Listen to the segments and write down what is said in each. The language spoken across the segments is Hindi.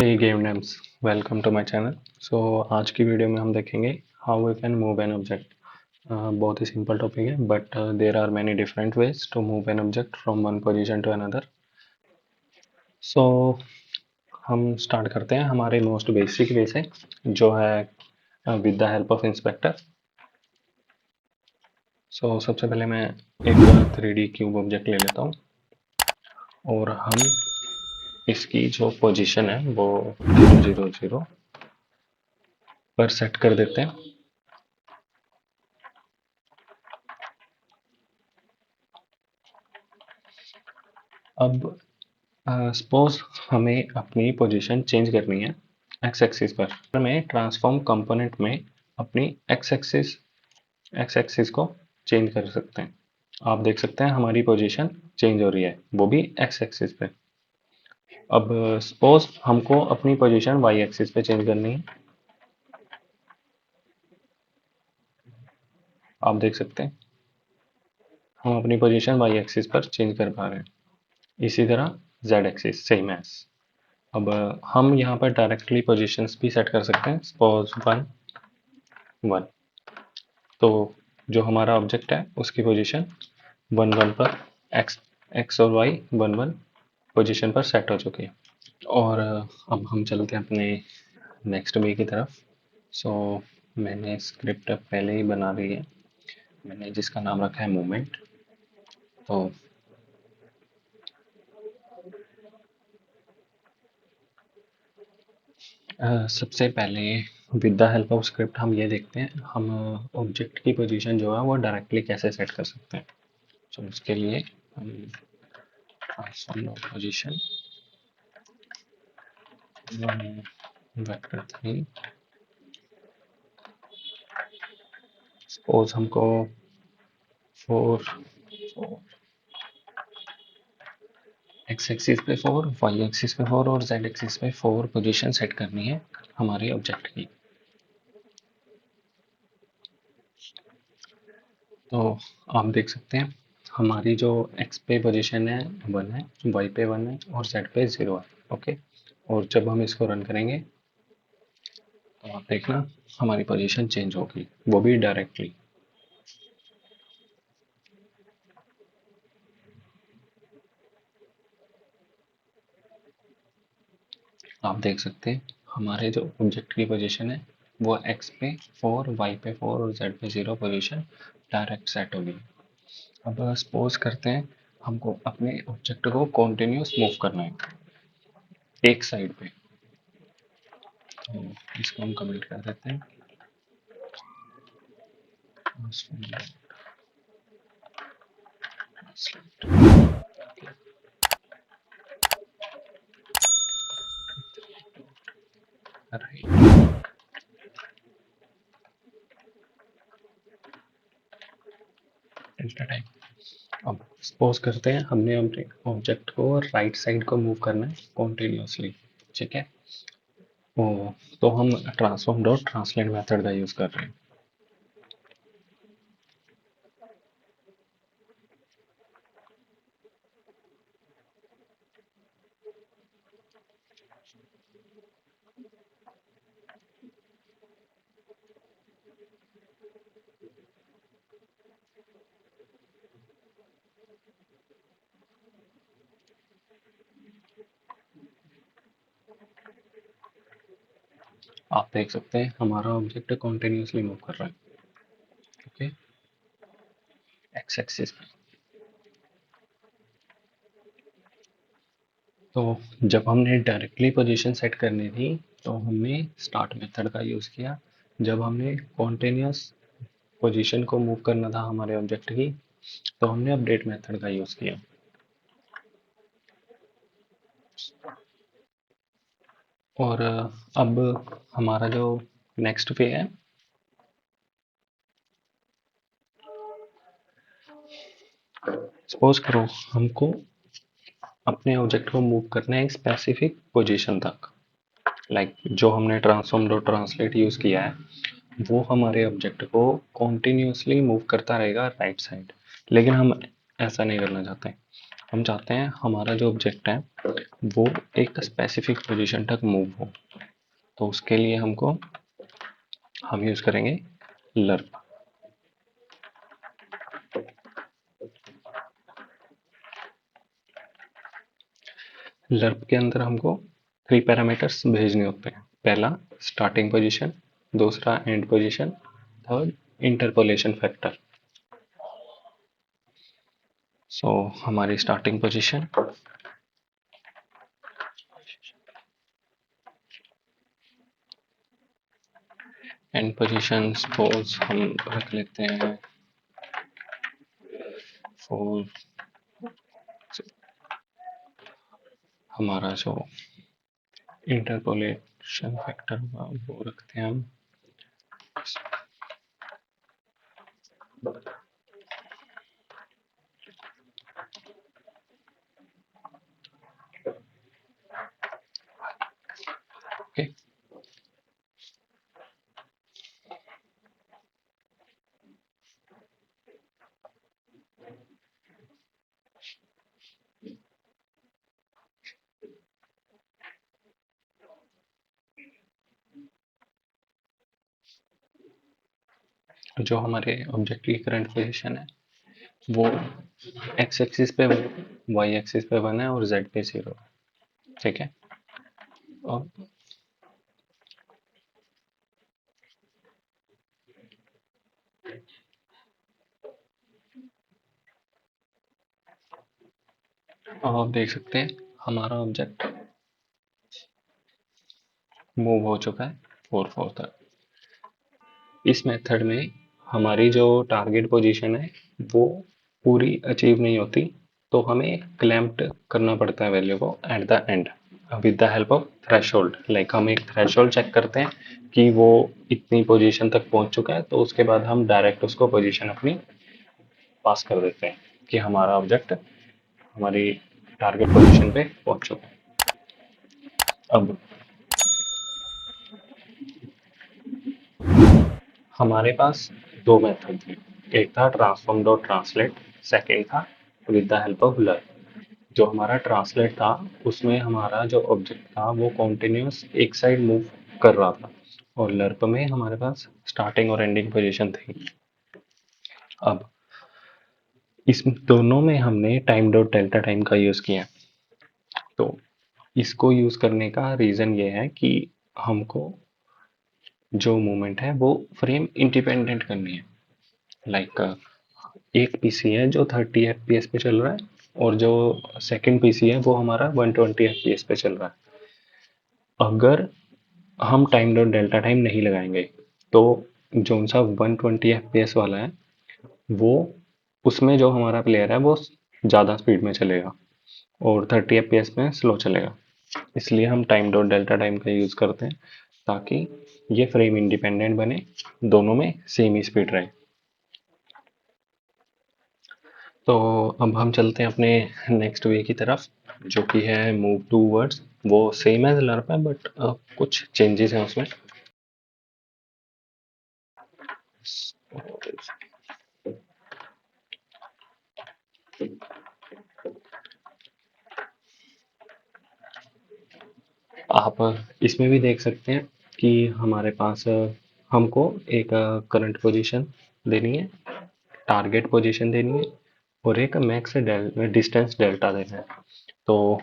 Hey game names, welcome to my channel. So आज की वीडियो में हम देखेंगे how we can move an object. बहुत ही सिंपल टॉपिक है, but there are many different ways to move an object from one position to another. So हम स्टार्ट करते हैं हमारे मोस्ट बेसिक वे से, जो है with the help of inspector. So सबसे पहले मैं एक 3D क्यूब ऑब्जेक्ट ले लेता हूँ और हम इसकी जो पोजीशन है वो 0 0 0 पर सेट कर देते हैं। अब सपोज हमें अपनी पोजीशन चेंज करनी है एक्स एक्सिस पर। हमें ट्रांसफॉर्म कंपोनेंट में अपनी एक्स एक्सिस को चेंज कर सकते हैं। आप देख सकते हैं हमारी पोजीशन चेंज हो रही है, वो भी एक्स एक्सिस पे। अब सपोज हमको अपनी पोजीशन वाई एक्सिस पे चेंज करनी है। आप देख सकते हैं हम अपनी पोजीशन वाई एक्सिस पर चेंज कर पा रहे हैं। इसी तरह जेड एक्सिस सेम एज। अब हम यहाँ पर डायरेक्टली पोजीशंस भी सेट कर सकते हैं। सपोज 1 1, तो जो हमारा ऑब्जेक्ट है उसकी पोजीशन 1 1 पर एक्स एक्स और वाई 1 1 पोजीशन पर सेट हो चुकी है। और अब हम चलते हैं अपने नेक्स्ट वे की तरफ। सो मैंने स्क्रिप्ट पहले ही बना ली है, मैंने जिसका नाम रखा है मूवमेंट। तो सबसे पहले with the help of script हम ये देखते हैं हम ऑब्जेक्ट की पोजीशन जो है वो डायरेक्टली कैसे सेट कर सकते हैं। तो उसके लिए हम ट्रांसफॉर्म पोजीशन वेक्टर 3, सपोज हमको 4 एक्स एक्सिस पे 4, वाई एक्सिस पे 4 और जेड एक्सिस पे 4 पोजीशन सेट करनी है हमारे ऑब्जेक्ट की। तो आप देख सकते हैं हमारी जो एक्स पे पोजीशन है 1 है, वाई पे 1 है और जेड पे 0 है। ओके, और जब हम इसको रन करेंगे तो आप देखना हमारी पोजीशन चेंज होगी, वो भी डायरेक्टली। आप देख सकते हैं हमारे जो ऑब्जेक्ट की पोजीशन है वो एक्स पे 4, वाई पे 4 और जेड पे 0 पोजीशन डायरेक्ट सेट होगी। अब सपोज करते हैं हमको अपने ऑब्जेक्ट को कॉन्टिन्यूस मूव करना है एक साइड पे। तो इसको हम कमेंट कर देते हैं। अब सपोज करते हैं हमने अपने ऑब्जेक्ट को राइट साइड को मूव करना है कॉन्टिन्यूसली, ठीक है। तो हम ट्रांसफॉर्म डॉट ट्रांसलेट मेथड का यूज कर रहे हैं। आप देख सकते हैं हमारा ऑब्जेक्ट कॉन्टिन्यूसली मूव कर रहा है, ओके, एक्स एक्सिस पे। तो जब हमने डायरेक्टली पोजीशन सेट करनी थी तो हमने स्टार्ट मेथड का यूज किया। जब हमने कॉन्टिन्यूस पोजीशन को मूव करना था हमारे ऑब्जेक्ट की तो हमने अपडेट मेथड का यूज किया। और अब हमारा जो नेक्स्ट वे है, सपोज करो हमको अपने ऑब्जेक्ट को मूव करना है एक स्पेसिफिक पोजीशन तक। लाइक जो हमने ट्रांसफॉर्म डॉट ट्रांसलेट यूज किया है वो हमारे ऑब्जेक्ट को कॉन्टिन्यूसली मूव करता रहेगा राइट साइड, लेकिन हम ऐसा नहीं करना चाहते। हम चाहते हैं हमारा जो ऑब्जेक्ट है वो एक स्पेसिफिक पोजीशन तक मूव हो, तो उसके लिए हम यूज करेंगे लर्प। लर्प के अंदर हमको 3 पैरामीटर्स भेजने होते हैं। पहला स्टार्टिंग पोजीशन, दूसरा end position, third interpolation factor. So हमारी starting position, end position suppose हम रख लेते हैं 4। हमारा जो इंटरपोलेशन फैक्टर होगा वो रखते हैं हम ओके। जो हमारे ऑब्जेक्ट की करंट पोजीशन है वो एक्स एक्सिस पे, वाई एक्सिस पे 1 है और जेड पे 0 है, ठीक है। और अब आप देख सकते हैं हमारा ऑब्जेक्ट मूव हो चुका है 4 4 तक। इस मेथड में हमारी जो टारगेट पोजीशन है वो पूरी अचीव नहीं होती, तो हमें क्लैम्प्ड करना पड़ता है वैल्यू को at the end with the help of threshold. Like हम एक थ्रेशोल्ड चेक करते हैं कि वो इतनी पोजीशन तक पहुंच चुका है, तो उसके बाद हम डायरेक्ट उसको पोजीशन अपनी पास कर देते हैं कि हमारा ऑब्जेक्ट हमारी टारगेट पोजीशन पे पहुंच चुका है। अब हमारे पास दो मेथड थे, एक था ट्रांसफॉर्म डॉट ट्रांसलेट, सेकेंड था with the help of learn. जो हमारा ट्रांसलेट था उसमें हमारा जो ऑब्जेक्ट था वो कॉन्टिन्यूस एक साइड मूव कर रहा था, और लर्प में हमारे पास स्टार्टिंग और एंडिंग पोजीशन थी। अब इस दोनों में हमने टाइम डॉट डेल्टा टाइम का यूज किया, तो इसको यूज करने का रीजन ये है कि हमको जो मूवमेंट है वो फ्रेम इंडिपेंडेंट करनी है। लाइक एक पीसी है जो 30 एफपीएस पे चल रहा है, और जो सेकंड पीसी है वो हमारा 120 एफपीएस पे चल रहा है। अगर हम टाइम डॉट डेल्टा टाइम नहीं लगाएंगे तो जो सा 120 एफपीएस वाला है वो, उसमें जो हमारा प्लेयर है वो ज़्यादा स्पीड में चलेगा और 30 एफपीएस में स्लो चलेगा। इसलिए हम टाइम डॉट डेल्टा टाइम का यूज़ करते हैं ताकि ये फ्रेम इंडिपेंडेंट बने, दोनों में सेम ही स्पीड रहे। तो अब हम चलते हैं अपने नेक्स्ट वे की तरफ, जो कि है मूव टू वर्ड्स। वो सेम एज लर्प है बट कुछ चेंजेस हैं उसमें। आप इसमें भी देख सकते हैं कि हमारे पास हमको एक करंट पोजीशन देनी है, टारगेट पोजीशन देनी है, और एक मैक्स डिस्टेंस डेल्टा देना है। तो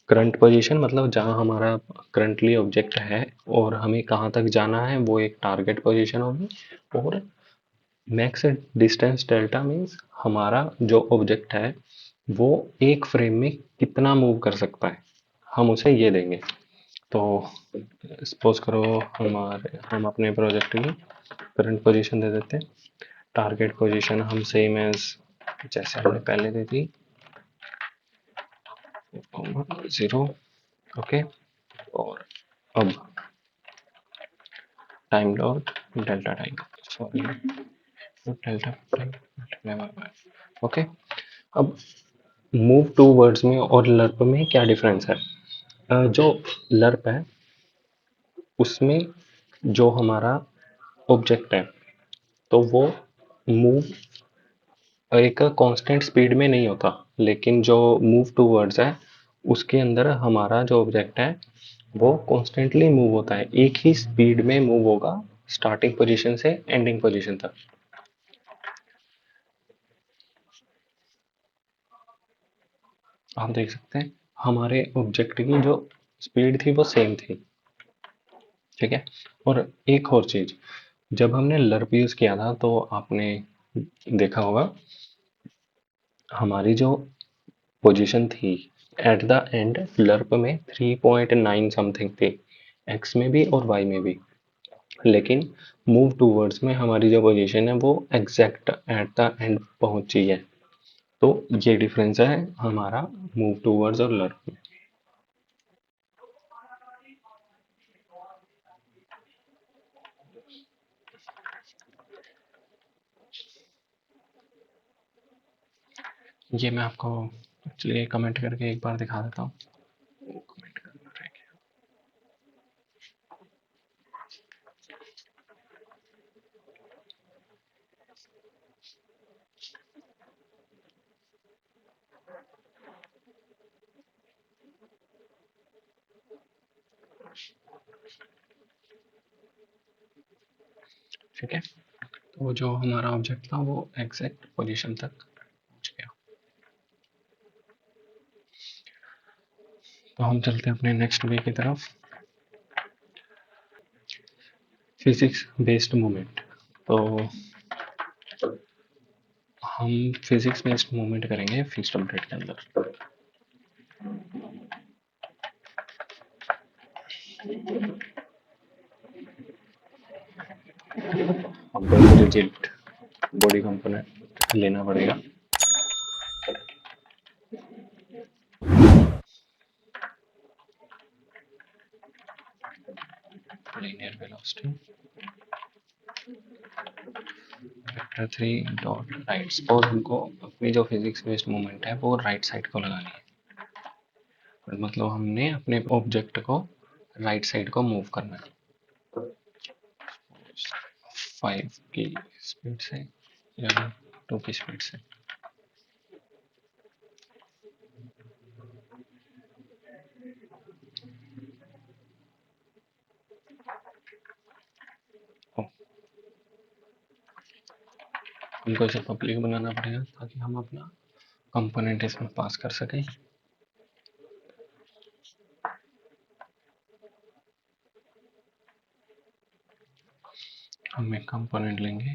करंट पोजीशन मतलब जहां हमारा करंटली ऑब्जेक्ट है और हमें कहाँ तक जाना है वो एक टारगेट पोजीशन होगी, और मैक्स डिस्टेंस डेल्टा मीन्स हमारा जो ऑब्जेक्ट है वो एक फ्रेम में कितना मूव कर सकता है, हम उसे ये देंगे। तो सपोज करो हम अपने प्रोजेक्ट की करंट पोजीशन दे देते हैं। टारगेट पोजीशन हम सेम एज जैसे हमने पहले दी थी 0, ओके। और अब time dot delta time, sorry delta time, okay. अब मूव टू वर्ड्स में और लर्प में क्या डिफरेंस है? जो लर्प है उसमें जो हमारा ऑब्जेक्ट है तो वो मूव एक कांस्टेंट स्पीड में नहीं होता, लेकिन जो मूव टूवर्ड्स है उसके अंदर हमारा जो ऑब्जेक्ट है वो कॉन्स्टेंटली मूव होता है, एक ही स्पीड में मूव होगा स्टार्टिंग पोजीशन से एंडिंग पोजीशन तक। आप देख सकते हैं हमारे ऑब्जेक्ट की जो स्पीड थी वो सेम थी, ठीक है। और एक और चीज, जब हमने लर्प यूज किया था तो आपने देखा होगा हमारी जो पोजीशन थी एट द एंड लर्प में 3.9 समथिंग थी, एक्स में भी और वाई में भी, लेकिन मूव टूवर्ड्स में हमारी जो पोजीशन है वो एग्जैक्ट एट द एंड पहुंची है। तो ये डिफरेंस है हमारा मूव टूवर्ड्स और लर्प में। ये मैं आपको चलिए कमेंट करके एक बार दिखा देता हूँ। कमेंट करना रह गया। ठीक है, तो जो हमारा ऑब्जेक्ट था वो एग्जैक्ट पोजीशन तक पहुंच गया। तो हम चलते हैं अपने नेक्स्ट वे की तरफ, फिजिक्स बेस्ड मूवमेंट। तो हम फिजिक्स बेस्ड मूवमेंट करेंगे फिक्स्ड ऑब्जेक्ट के अंदर। हमको रिजिड बॉडी कंपोनेंट लेना पड़ेगा। Linear velocity vector 3 dot rights, और हमको अपनी जो फिजिक्स बेस्ड मूवमेंट है वो राइट साइड को लगानी है, मतलब हमने अपने ऑब्जेक्ट को राइट साइड को मूव करना है 5 की स्पीड से या 2 की स्पीड से। हमको इसे पब्लिक बनाना पड़ेगा ताकि हम अपना कंपोनेंट इसमें पास कर सकें। हम एक कंपोनेंट लेंगे,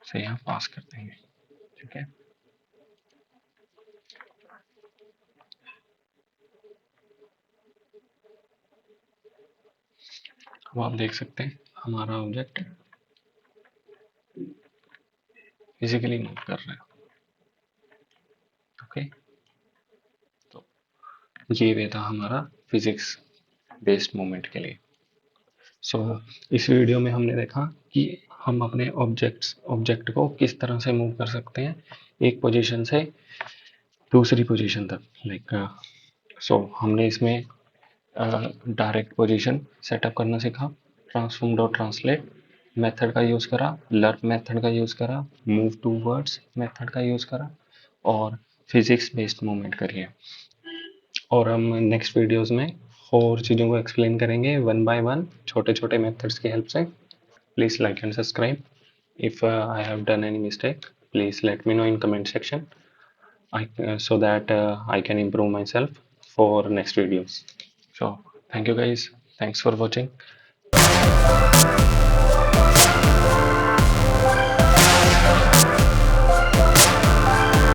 इसे यहाँ पास कर देंगे, ठीक है। अब आप देख सकते हैं हमारा ऑब्जेक्ट फिजिकली मूव कर रहा है, ओके। तो ये वे था हमारा फिजिक्स बेस्ड मूवमेंट के लिए। सो इस वीडियो में हमने देखा कि हम अपने ऑब्जेक्ट को किस तरह से मूव कर सकते हैं एक पोजीशन से दूसरी पोजीशन तक, लाइक सो हमने इसमें डायरेक्ट पोजीशन सेटअप करना सीखा, ट्रांसफॉर्म डॉट ट्रांसलेट मेथड का यूज़ करा, लर्प मेथड का यूज़ करा, मूव टू वर्ड्स मेथड का यूज़ करा और फिजिक्स बेस्ड मूवमेंट करिए। और हम नेक्स्ट वीडियोस में और चीज़ों को एक्सप्लेन करेंगे वन बाय वन छोटे छोटे मेथड्स की हेल्प से। Please like and subscribe. If I have done any mistake please let me know in comment section, so that I can improve myself for next videos. So thank you guys, thanks for watching.